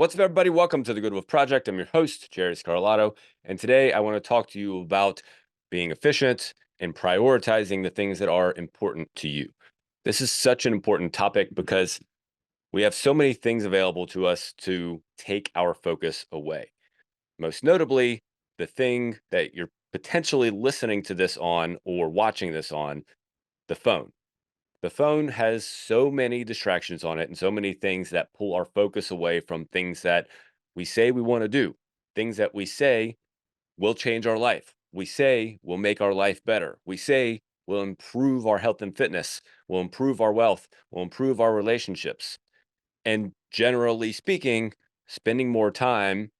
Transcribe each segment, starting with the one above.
What's up, everybody? Welcome to the Good Wolf Project. I'm your host, Jerry Scarlato, and today I want to talk to you about being efficient and prioritizing the things that are important to you. This is such an important topic because we have so many things available to us to take our focus away. Most notably, the thing that you're potentially listening to this on or watching this on, the phone. The phone has so many distractions on it and so many things that pull our focus away from things that we say we want to do, things that we say will change our life. We say will make our life better. We say will improve our health and fitness, will improve our wealth, will improve our relationships. And generally speaking, spending more time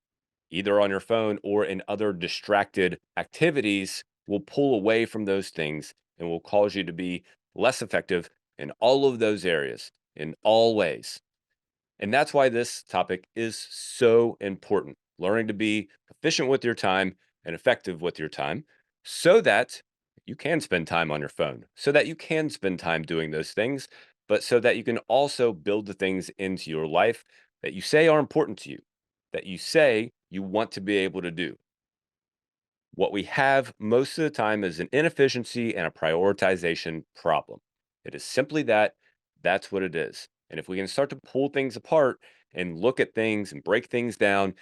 either on your phone or in other distracted activities will pull away from those things and will cause you to be less effective in all of those areas in all ways. And that's why this topic is so important. Learning to be efficient with your time and effective with your time so that you can spend time on your phone, so that you can spend time doing those things, but so that you can also build the things into your life that you say are important to you, that you say you want to be able to do. What we have most of the time is an inefficiency and a prioritization problem. It is simply that. That's what it is. And if we can start to pull things apart and look at things and break things down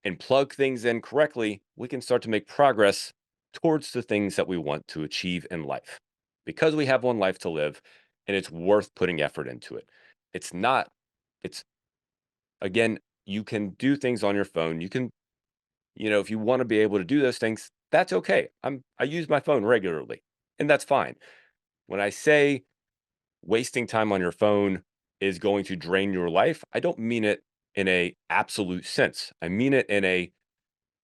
and plug things in correctly, we can start to make progress towards the things that we want to achieve in life. Because we have one life to live and it's worth putting effort into it. It's not, it's again, you can do things on your phone. You can, if you want to be able to do those things, that's okay. I use my phone regularly, and that's fine. When I say wasting time on your phone is going to drain your life, I don't mean it in a absolute sense. I mean it in a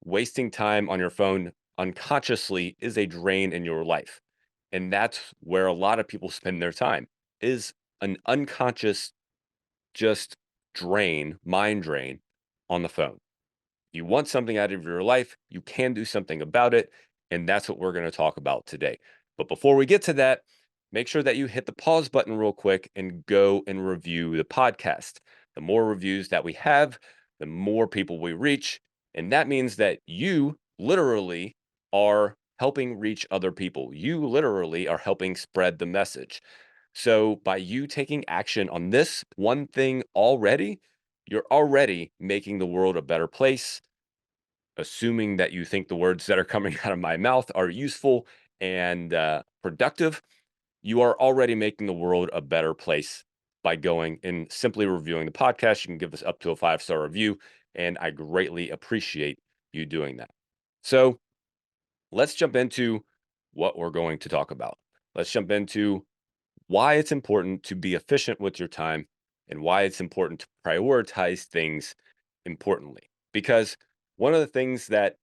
wasting time on your phone unconsciously is a drain in your life. And that's where a lot of people spend their time is an unconscious just drain, mind drain on the phone. You want something out of your life, you can do something about it. And that's what we're going to talk about today. But before we get to that, make sure that you hit the pause button real quick and go and review the podcast. The more reviews that we have, the more people we reach. And that means that you literally are helping reach other people. You literally are helping spread the message. So by you taking action on this one thing already, you're already making the world a better place, assuming that you think the words that are coming out of my mouth are useful and productive. You are already making the world a better place by going and simply reviewing the podcast. You can give us up to a 5-star review, and I greatly appreciate you doing that. So let's jump into what we're going to talk about. Let's jump into why it's important to be efficient with your time and why it's important to prioritize things importantly. Because one of the things that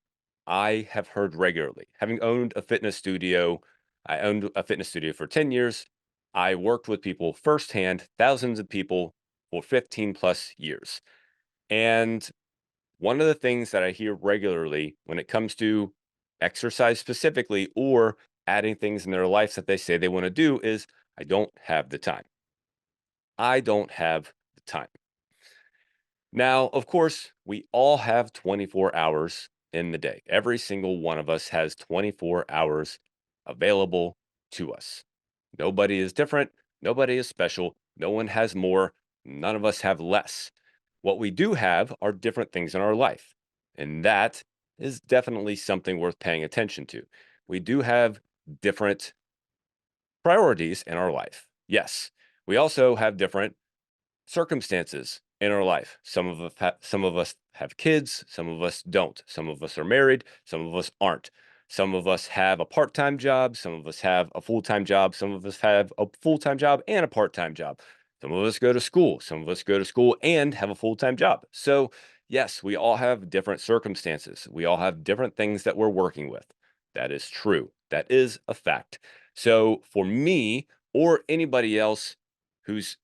I have heard regularly, having owned a fitness studio, I owned a fitness studio for 10 years. I worked with people firsthand, thousands of people for 15 plus years. And one of the things that I hear regularly when it comes to exercise specifically or adding things in their life that they say they want to do is, I don't have the time. I don't have the time. Now, of course, we all have 24 hours in the day. Every single one of us has 24 hours available to us. Nobody is different. Nobody is special. No one has more. None of us have less. What we do have are different things in our life. And that is definitely something worth paying attention to. We do have different priorities in our life. Yes. We also have different circumstances in our life. Some of us have kids, some of us don't. Some of us are married, some of us aren't. Some of us have a part-time job, some of us have a full-time job, some of us have a full-time job and a part-time job. Some of us go to school, some of us go to school and have a full-time job. So, yes, we all have different circumstances. We all have different things that we're working with. That is true. That is a fact. So, for me or anybody else who's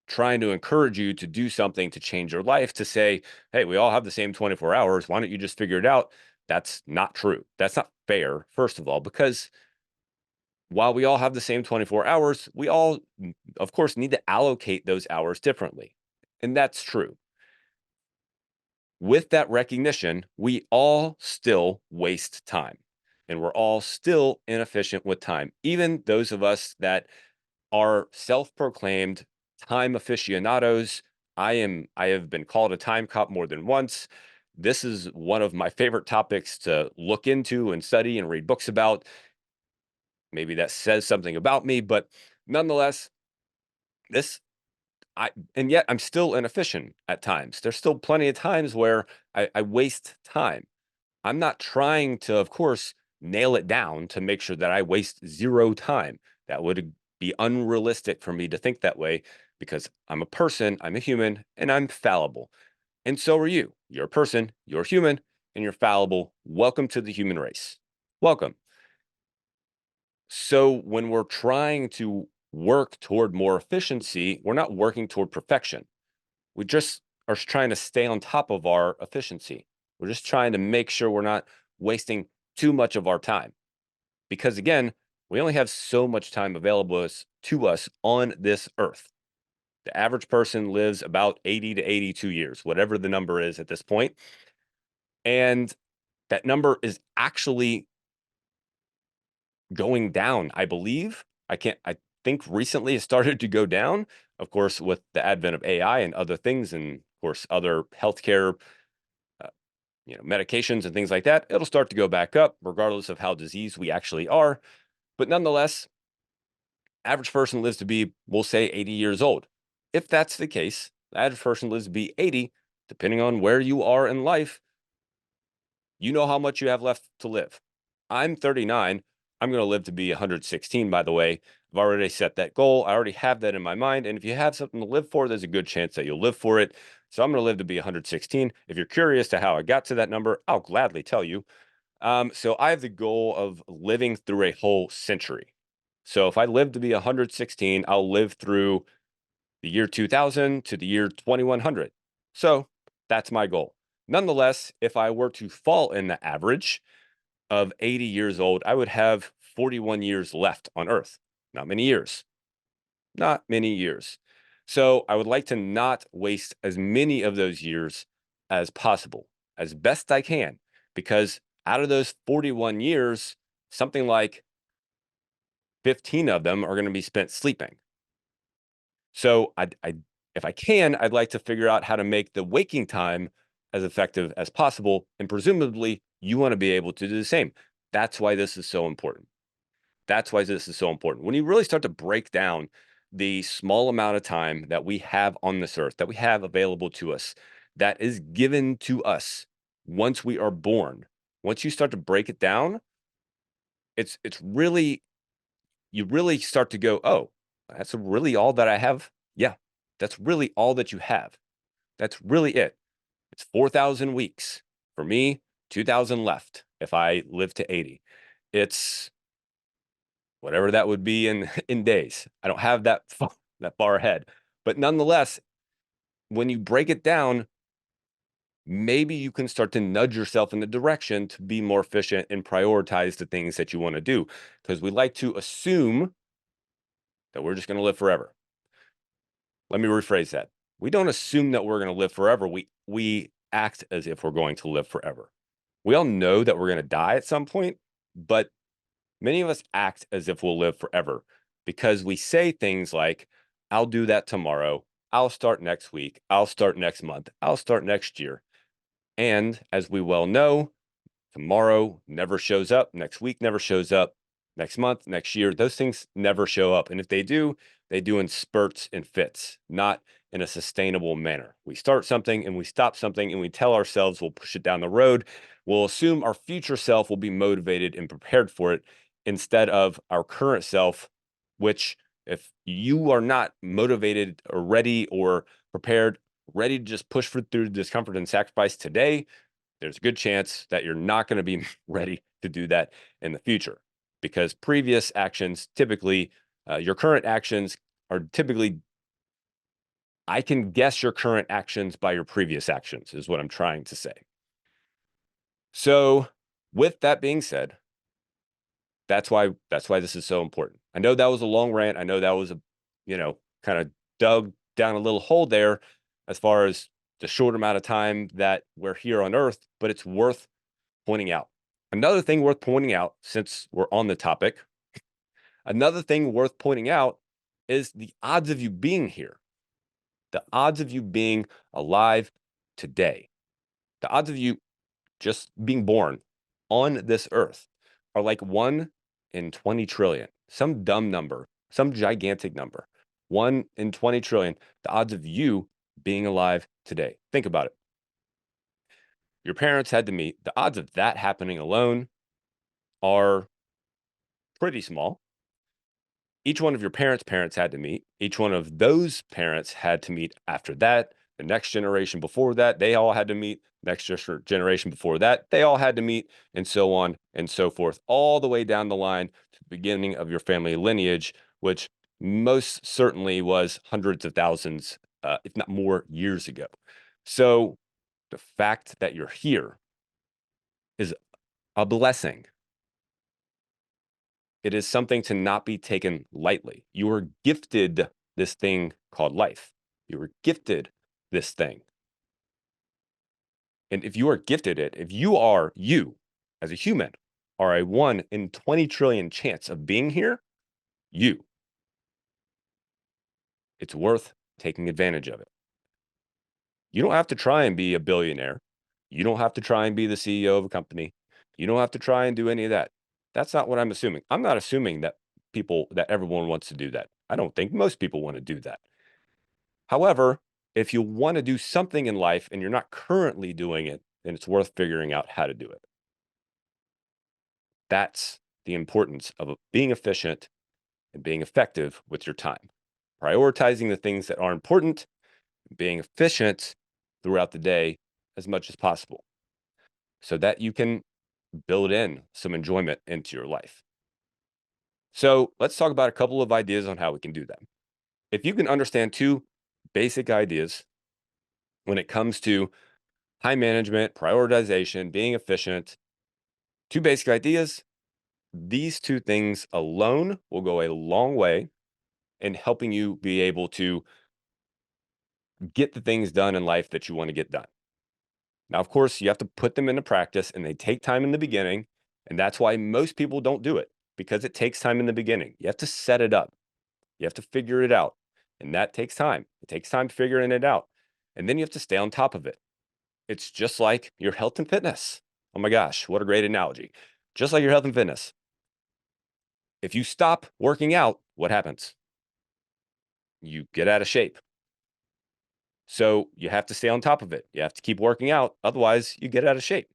trying to encourage you to do something to change your life to say, hey, we all have the same 24 hours. Why don't you just figure it out? That's not true. That's not fair, first of all, because while we all have the same 24 hours, we all, of course, need to allocate those hours differently. And that's true. with that recognition, we all still waste time and we're all still inefficient with time. Even those of us that are self-proclaimed time aficionados. I have been called a time cop more than once. This is one of my favorite topics to look into and study and read books about. Maybe that says something about me, but nonetheless, this and yet I'm still inefficient at times. There's still plenty of times where I waste time. I'm not trying to, of course, nail it down to make sure that I waste zero time. That would be unrealistic for me to think that way because I'm a person, I'm a human, and I'm fallible. And so are you. You're a person, you're human, and you're fallible. Welcome to the human race. Welcome. So when we're trying to work toward more efficiency, we're not working toward perfection. We just are trying to stay on top of our efficiency. We're just trying to make sure we're not wasting too much of our time. Because again, we only have so much time available to us on this earth. The average person lives about 80 to 82 years, whatever the number is at this point. And that number is actually going down, I believe. I think recently it started to go down, of course, with the advent of AI and other things, and of course, other healthcare uh, medications and things like that. It'll start to go back up, regardless of how diseased we actually are. But nonetheless, average person lives to be, we'll say, 80 years old. If that's the case, the average person lives to be 80, depending on where you are in life, you know how much you have left to live. I'm 39. I'm going to live to be 116, by the way. I've already set that goal. I already have that in my mind. And if you have something to live for, there's a good chance that you'll live for it. So I'm going to live to be 116. If you're curious to how I got to that number, I'll gladly tell you. So I have the goal of living through a whole century. So if I live to be 116, I'll live through the year 2000 to the year 2100. So that's my goal. Nonetheless, if I were to fall in the average of 80 years old, I would have 41 years left on Earth. Not many years. Not many years. So I would like to not waste as many of those years as possible, as best I can, because out of those 41 years, something like 15 of them are going to be spent sleeping. So if I can, I'd like to figure out how to make the waking time as effective as possible. And presumably, you want to be able to do the same. That's why this is so important. That's why this is so important. When you really start to break down the small amount of time that we have on this earth, that we have available to us, that is given to us once we are born, once you start to break it down, it's really, you really start to go, oh, that's really all that I have. Yeah, that's really all that you have. That's really it. It's 4,000 weeks. For me, 2,000 left if I live to 80. It's whatever that would be in in days. I don't have that far ahead. But nonetheless, when you break it down, maybe you can start to nudge yourself in the direction to be more efficient and prioritize the things that you want to do. Because we like to assume that we're just going to live forever. Let me rephrase that. We don't assume that we're going to live forever. We act as if we're going to live forever. We all know that we're going to die at some point, but many of us act as if we'll live forever because we say things like, I'll do that tomorrow. I'll start next week. I'll start next month. I'll start next year. And as we well know, tomorrow never shows up. Next week never shows up. Next month, next year, those things never show up. And if they do in spurts and fits, not in a sustainable manner. We start something and we stop something and we tell ourselves we'll push it down the road. We'll assume our future self will be motivated and prepared for it instead of our current self, which, if you are not motivated or ready or prepared, ready to just push through discomfort and sacrifice today, there's a good chance that you're not going to be ready to do that in the future, because previous actions typically, your current actions are typically, I can guess your current actions by your previous actions, is what I'm trying to say. So, with that being said, that's why this is so important. I know that was a long rant. I know that was a, kind of dug down a little hole there as far as the short amount of time that we're here on Earth, but it's worth pointing out. Another thing worth pointing out, since we're on the topic, another thing worth pointing out is the odds of you being here, the odds of you being alive today, the odds of you just being born on this earth are like 1 in 20 trillion, some dumb number, some gigantic number. 1 in 20 trillion, the odds of you being alive today. Think about it. Your parents had to meet, the odds of that happening alone are pretty small. Each one of your parents' had to meet. Each one of those parents had to meet after that. The next generation before that, they all had to meet. Next generation before that, they all had to meet, and so on and so forth, all the way down the line to the beginning of your family lineage, which most certainly was hundreds of thousands, if not more, years ago. So the fact that you're here is a blessing. It is something to not be taken lightly. You were gifted this thing called life. You were gifted this thing. And if you are gifted it, if you as a human are a 1 in 20 trillion chance of being here, you, it's worth taking advantage of it. You don't have to try and be a billionaire. You don't have to try and be the CEO of a company. You don't have to try and do any of that. That's not what I'm assuming. I'm not assuming that everyone wants to do that. I don't think most people want to do that. However, if you want to do something in life and you're not currently doing it, then it's worth figuring out how to do it. That's the importance of being efficient and being effective with your time. Prioritizing the things that are important, being efficient throughout the day as much as possible so that you can build in some enjoyment into your life. So let's talk about a couple of ideas on how we can do that. If you can understand 2 basic ideas when it comes to time management, prioritization, being efficient, 2 basic ideas, these 2 things alone will go a long way in helping you be able to get the things done in life that you want to get done. Now, of course, you have to put them into practice and they take time in the beginning. And that's why most people don't do it, because it takes time in the beginning. You have to set it up, you have to figure it out. And that takes time. It takes time figuring it out. And then you have to stay on top of it. It's just like your health and fitness. Oh my gosh, what a great analogy. Just like your health and fitness. If you stop working out, what happens? You get out of shape. So you have to stay on top of it. You have to keep working out. Otherwise, you get out of shape.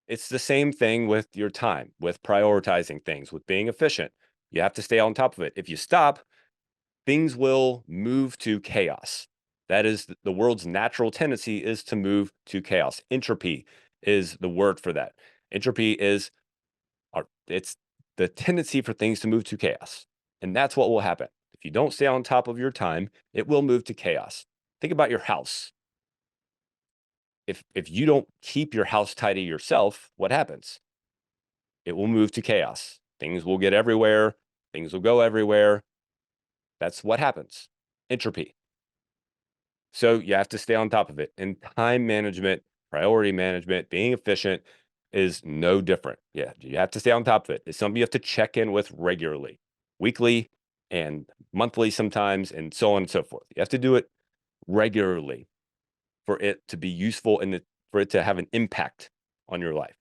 It's the same thing with your time, with prioritizing things, with being efficient. You have to stay on top of it. If you stop, things will move to chaos. That is the world's natural tendency, is to move to chaos. Entropy is the word for that. Entropy is it's the tendency for things to move to chaos. And that's what will happen. If you don't stay on top of your time, it will move to chaos. Think about your house. If you don't keep your house tidy yourself, what happens? It will move to chaos. Things will get everywhere. Things will go everywhere. That's what happens. Entropy. So you have to stay on top of it. And time management, priority management, being efficient is no different. Yeah, you have to stay on top of it. It's something you have to check in with regularly, weekly and monthly sometimes, and so on and so forth. You have to do it regularly for it to be useful and for it to have an impact on your life.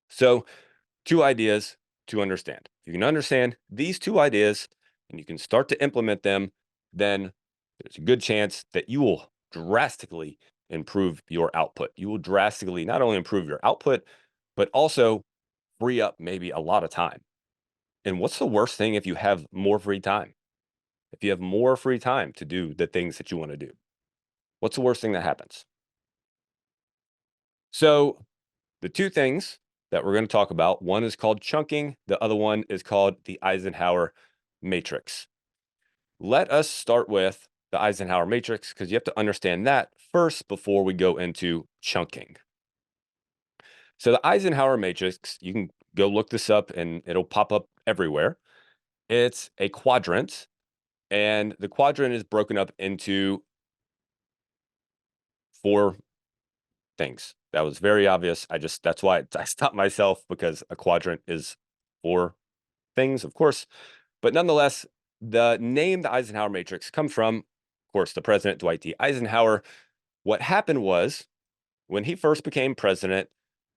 So 2 ideas to understand. If you can understand these 2 ideas and you can start to implement them, then there's a good chance that you will drastically improve your output. You will drastically not only improve your output, but also free up maybe a lot of time. And what's the worst thing if you have more free time? If you have more free time to do the things that you want to do, what's the worst thing that happens? So, the 2 things that we're going to talk about, one is called chunking, the other one is called the Eisenhower matrix. Let us start with the Eisenhower matrix because you have to understand that first before we go into chunking. So the Eisenhower matrix, you can go look this up and it'll pop up everywhere. It's a quadrant, and the quadrant is broken up into 4 things. That was very obvious. That's why I stopped myself, because a quadrant is 4 things, of course. But nonetheless, the name the Eisenhower matrix comes from, of course, the president, Dwight D. Eisenhower. What happened was, when he first became president,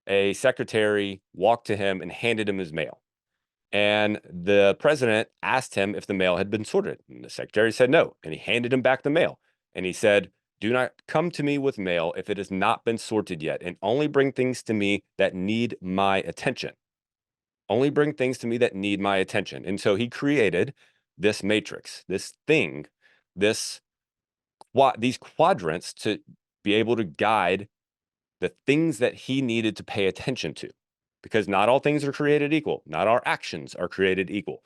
a secretary walked to him and handed him his mail. And the president asked him if the mail had been sorted. And the secretary said no. And he handed him back the mail. And he said, "Do not come to me with mail if it has not been sorted yet, and only bring things to me that need my attention. Only bring things to me that need my attention." And so he created this matrix, this thing, these quadrants to be able to guide the things that he needed to pay attention to, because not all things are created equal. Not all actions are created equal.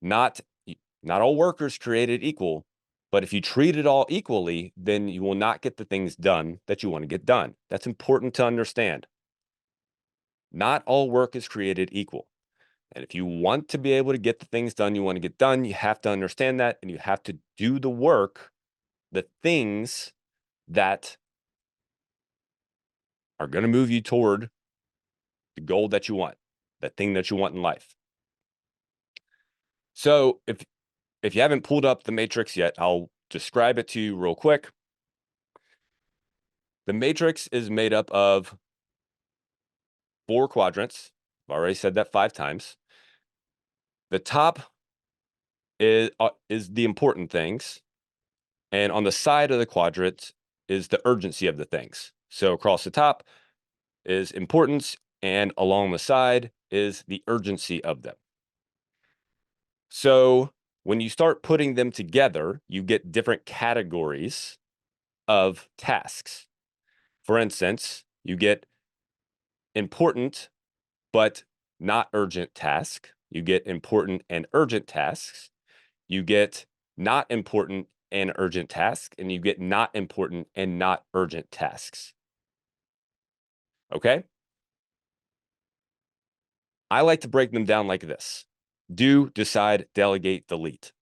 Not all workers created equal. But if you treat it all equally, then you will not get the things done that you want to get done. That's important to understand. Not all work is created equal. And if you want to be able to get the things done you want to get done, you have to understand that, and you have to do the work, the things that are going to move you toward the goal that you want, the thing that you want in life. So if you haven't pulled up the matrix yet, I'll describe it to you real quick. The matrix is made up of 4 quadrants. I've already said that 5 times. The top is the important things, and on the side of the quadrant is the urgency of the things. So across the top is importance, and along the side is the urgency of them. So when you start putting them together, you get different categories of tasks. For instance, you get important but not urgent task. You get important and urgent tasks. You get not important and urgent tasks, and you get not important and not urgent tasks. Okay? I like to break them down like this: do, decide, delegate, delete.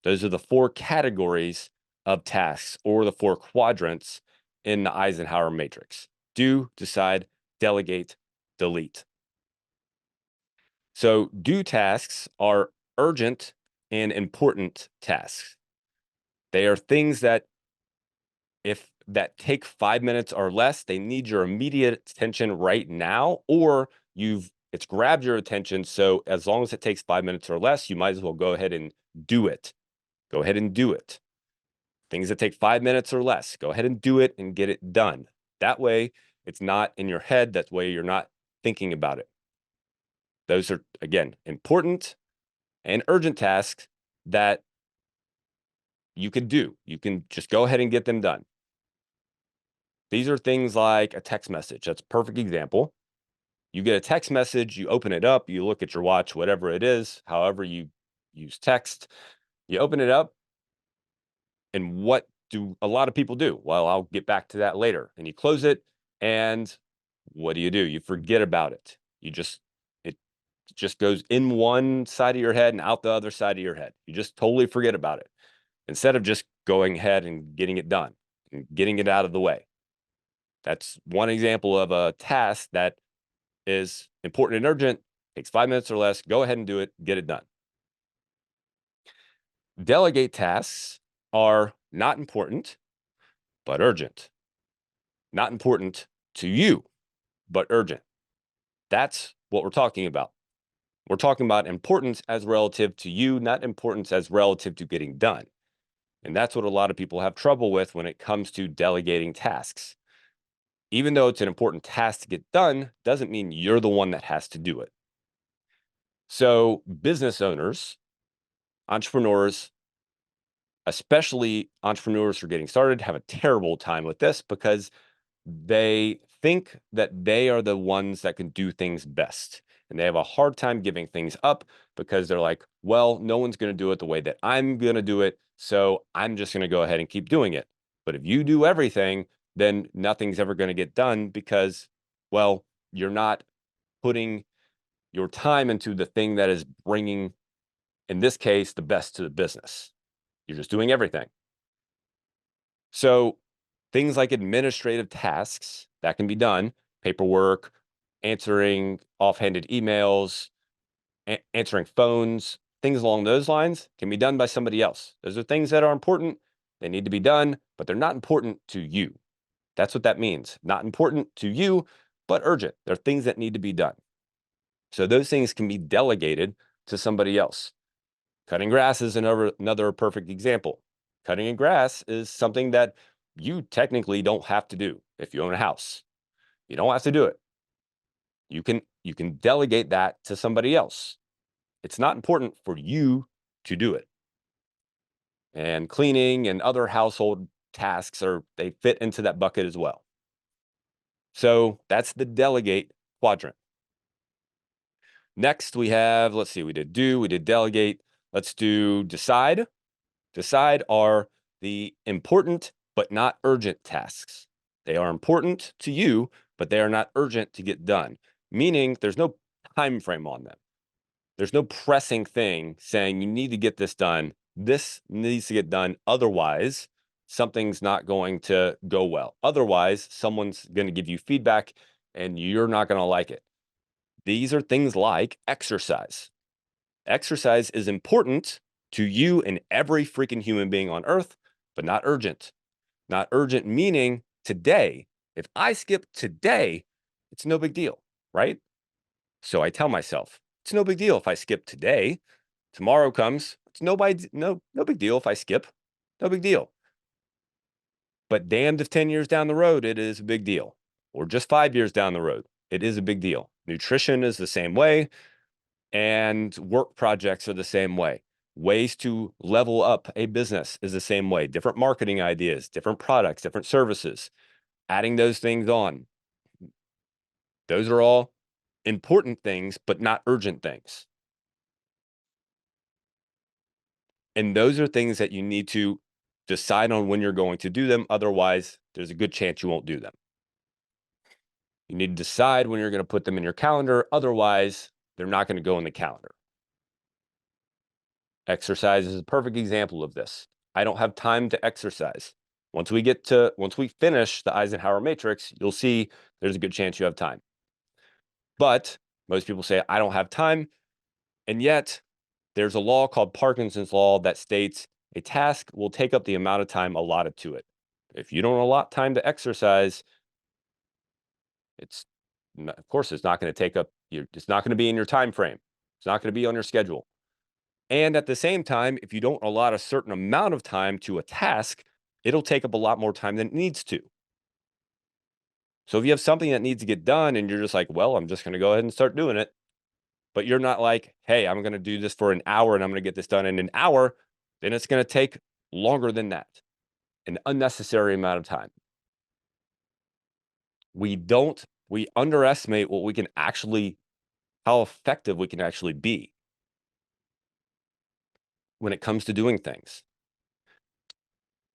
Those are the 4 categories of tasks, or the 4 quadrants in the Eisenhower matrix. Do, decide, delegate, delete. So do tasks are urgent and important tasks. They are things that take 5 minutes or less, they need your immediate attention right now, or it's grabbed your attention. So as long as it takes 5 minutes or less, you might as well go ahead and do it. Go ahead and do it. Things that take 5 minutes or less, go ahead and do it and get it done. That way, it's not in your head. That way, you're not thinking about it. Those are, again, important and urgent tasks that you can do. You can just go ahead and get them done. These are things like a text message. That's a perfect example. You get a text message, you open it up, you look at your watch, whatever it is, however you use text, you open it up, and what do a lot of people do? Well, I'll get back to that later. And you close it, and what do? You forget about it. It just goes in one side of your head and out the other side of your head. You just totally forget about it, instead of just going ahead and getting it done and getting it out of the way. That's one example of a task that is important and urgent, takes 5 minutes or less. Go ahead and do it, get it done. Delegate tasks are not important, but urgent. Not important to you, but urgent. That's what we're talking about. We're talking about importance as relative to you, not importance as relative to getting done. And that's what a lot of people have trouble with when it comes to delegating tasks. Even though it's an important task to get done, doesn't mean you're the one that has to do it. So business owners, entrepreneurs, especially entrepreneurs who are getting started, have a terrible time with this, because they think that they are the ones that can do things best. And they have a hard time giving things up, because they're like, well, no one's going to do it the way that I'm going to do it, so I'm just going to go ahead and keep doing it. But if you do everything, then nothing's ever going to get done, because, well, you're not putting your time into the thing that is bringing, in this case, the best to the business. You're just doing everything. So Things like administrative tasks that can be done, paperwork, answering offhanded emails, answering phones, things along those lines can be done by somebody else. Those are things that are important. They need to be done, but they're not important to you. That's what that means. Not important to you, but urgent. They're things that need to be done. So those things can be delegated to somebody else. Cutting grass is another perfect example. Cutting a grass is something that you technically don't have to do if you own a house. You don't have to do it. You can delegate that to somebody else. It's not important for you to do it. And cleaning and other household tasks they fit into that bucket as well. So that's the delegate quadrant. Next we have, let's see, we did do, we did delegate. Let's do decide. Decide are the important but not urgent tasks. They are important to you, but they are not urgent to get done, meaning there's no time frame on them. There's no pressing thing saying you need to get this done. This needs to get done. Otherwise, something's not going to go well. Otherwise, someone's going to give you feedback and you're not going to like it. These are things like exercise. Exercise is important to you and every freaking human being on earth, but not urgent. Not urgent meaning today. If I skip today, it's no big deal, right? So I tell myself, it's no big deal if I skip today. Tomorrow comes, it's no big deal if I skip. No big deal. But damned if 10 years down the road, it is a big deal. Or just 5 years down the road, it is a big deal. Nutrition is the same way, and work projects are the same way. Ways to level up a business is the same way. Different marketing ideas, different products, different services, adding those things on. Those are all important things, but not urgent things. And those are things that you need to decide on when you're going to do them. Otherwise, there's a good chance you won't do them. You need to decide when you're going to put them in your calendar. Otherwise, they're not going to go in the calendar. Exercise is a perfect example of this. I don't have time to exercise. Once we finish the Eisenhower matrix, you'll see there's a good chance you have time. But most people say, I don't have time. And yet there's a law called Parkinson's law that states a task will take up the amount of time allotted to it. If you don't allot time to exercise, of course, it's not going to take up it's not going to be in your time frame. It's not going to be on your schedule. And at the same time, if you don't allot a certain amount of time to a task, it'll take up a lot more time than it needs to. So if you have something that needs to get done and you're just like, well, I'm just going to go ahead and start doing it, but you're not like, hey, I'm going to do this for an hour and I'm going to get this done in an hour, then it's going to take longer than that, an unnecessary amount of time. We underestimate how effective we can actually be when it comes to doing things.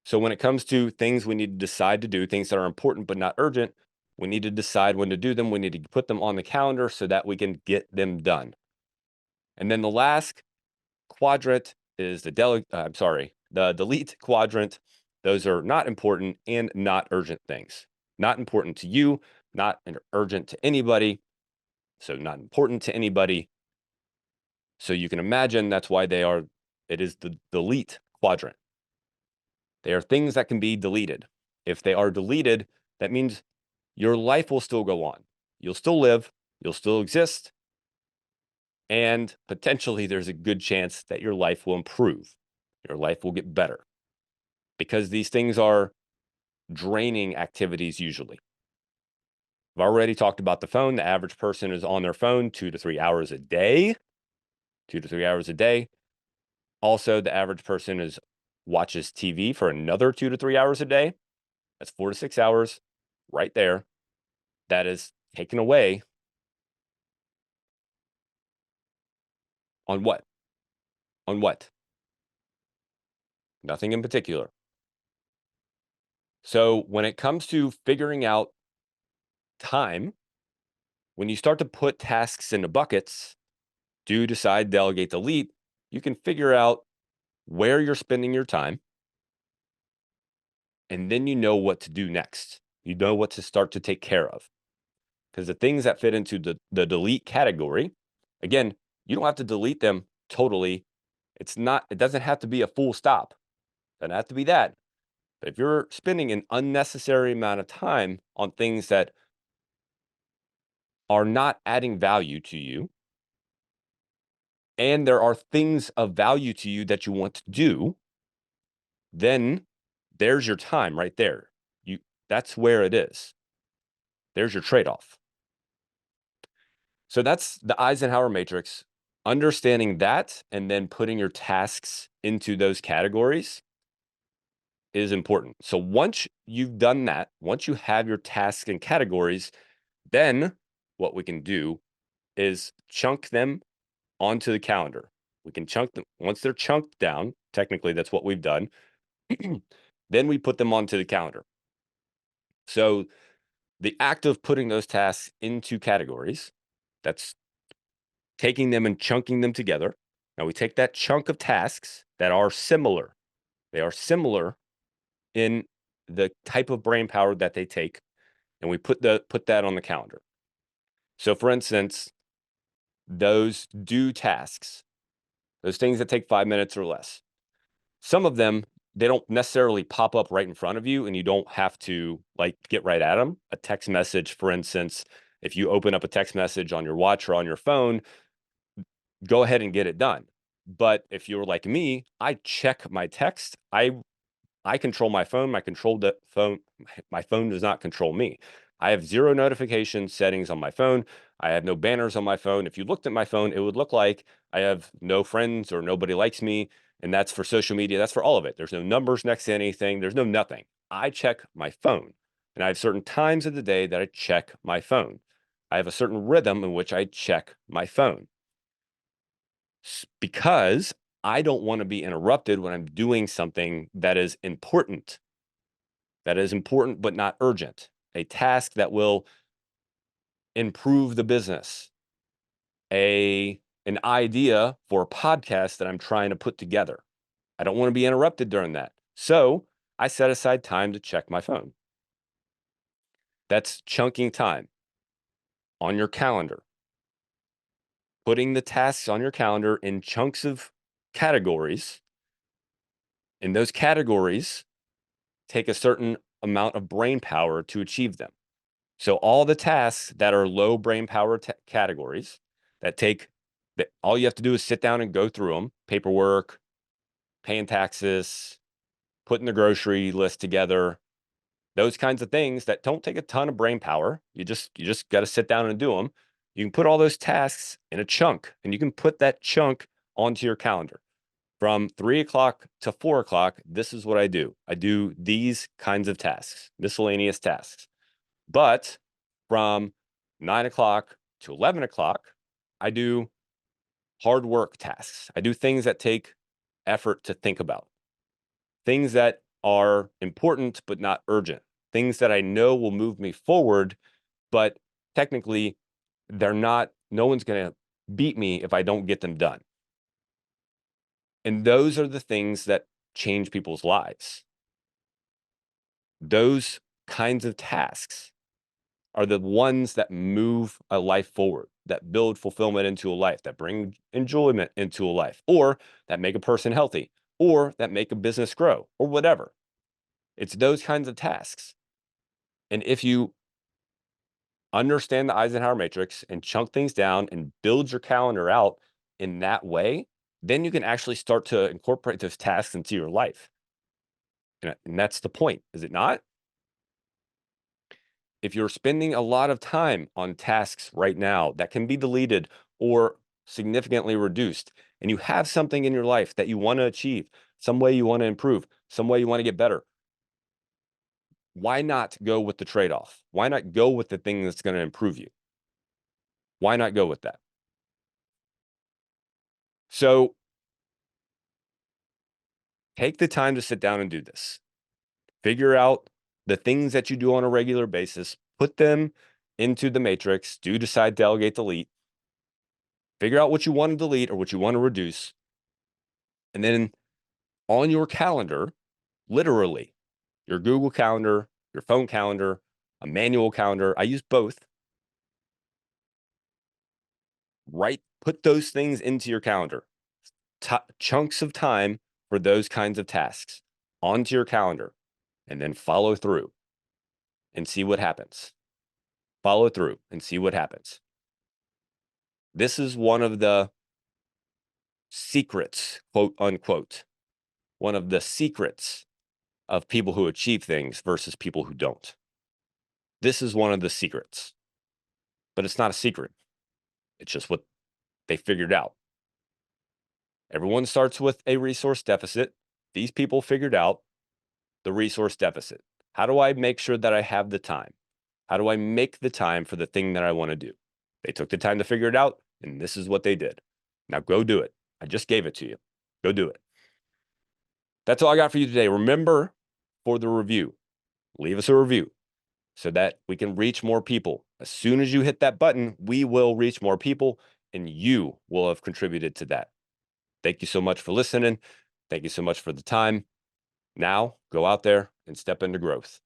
So when it comes to things we need to decide to do, things that are important but not urgent, we need to decide when to do them. We need to put them on the calendar so that we can get them done. And then the last quadrant is the delete quadrant. Those are not important and not urgent things. Not important to you, not urgent to anybody. So not important to anybody. So you can imagine that's why it is the delete quadrant. They are things that can be deleted. If they are deleted, that means your life will still go on. You'll still live, you'll still exist, and potentially there's a good chance that your life will improve. Your life will get better because these things are draining activities usually. I've already talked about the phone. The average person is on their phone 2 to 3 hours a day. 2 to 3 hours a day. Also, the average person watches TV for another 2 to 3 hours a day. That's 4 to 6 hours right there. That is taken away on what? On what? Nothing in particular. So when it comes to figuring out time, when you start to put tasks into buckets, do, decide, delegate, delete, you can figure out where you're spending your time And then you know what to do next. You know what to start to take care of. Because the things that fit into the delete category, again, you don't have to delete them totally. It doesn't have to be a full stop. It doesn't have to be that. But if you're spending an unnecessary amount of time on things that are not adding value to you, and there are things of value to you that you want to do, then there's your time right there. That's where it is. There's your trade-off. So that's the Eisenhower matrix. Understanding that and then putting your tasks into those categories is important. So once you've done that, once you have your tasks and categories, then what we can do is chunk them onto the calendar. We can chunk them once they're chunked down. Technically, that's what we've done. Then we put them onto the calendar. So the act of putting those tasks into categories, that's taking them and chunking them together. Now we take that chunk of tasks that are similar. They are similar in the type of brain power that they take, and we put that on the calendar. So for instance, those do tasks, those things that take 5 minutes or less, some of them, they don't necessarily pop up right in front of you and you don't have to like get right at them. A text message, for instance, if you open up a text message on your watch or on your phone, go ahead and get it done. But if you're like me, I check my text. I control my phone. My phone does not control me. I have 0 notification settings on my phone. I have no banners on my phone. If you looked at my phone, it would look like I have no friends or nobody likes me. And that's for social media. That's for all of it. There's no numbers next to anything. There's no nothing. I check my phone. And I have certain times of the day that I check my phone. I have a certain rhythm in which I check my phone because I don't want to be interrupted when I'm doing something that is important, but not urgent, a task that will improve the business, an idea for a podcast that I'm trying to put together. I don't want to be interrupted during that. So I set aside time to check my phone. That's chunking time on your calendar. Putting the tasks on your calendar in chunks of categories. And those categories take a certain amount of brain power to achieve them. So all the tasks that are low brain power categories that all you have to do is sit down and go through them: paperwork, paying taxes, putting the grocery list together, those kinds of things that don't take a ton of brain power. You just got to sit down and do them. You can put all those tasks in a chunk, and you can put that chunk onto your calendar. From 3 o'clock to 4 o'clock, this is what I do. I do these kinds of tasks, miscellaneous tasks. But from 9 o'clock to 11 o'clock, I do hard work tasks. I do things that take effort to think about, things that are important but not urgent, things that I know will move me forward, but technically no one's going to beat me if I don't get them done. And those are the things that change people's lives. Those kinds of tasks are the ones that move a life forward, that build fulfillment into a life, that bring enjoyment into a life, or that make a person healthy, or that make a business grow, or whatever. It's those kinds of tasks. And if you understand the Eisenhower matrix and chunk things down and build your calendar out in that way, then you can actually start to incorporate those tasks into your life. And that's the point, is it not? If you're spending a lot of time on tasks right now that can be deleted or significantly reduced, and you have something in your life that you want to achieve, some way you want to improve, some way you want to get better, why not go with the trade-off? Why not go with the thing that's going to improve you? Why not go with that? So take the time to sit down and do this. Figure out the things that you do on a regular basis, put them into the matrix, do decide, delegate, delete. Figure out what you want to delete or what you want to reduce. And then on your calendar, literally, your Google Calendar, your phone calendar, a manual calendar. I use both. Put those things into your calendar. Chunks of time for those kinds of tasks onto your calendar, and then follow through and see what happens. Follow through and see what happens. This is one of the secrets, quote unquote, one of the secrets of people who achieve things versus people who don't. This is one of the secrets, but it's not a secret. It's just what they figured out. Everyone starts with a resource deficit. These people figured out the resource deficit. How do I make sure that I have the time? How do I make the time for the thing that I want to do? They took the time to figure it out, and this is what they did. Now go do it. I just gave it to you. Go do it. That's all I got for you today. Remember, for the review, leave us a review so that we can reach more people. As soon as you hit that button, we will reach more people, and you will have contributed to that. Thank you so much for listening. Thank you so much for the time. Now, go out there and step into growth.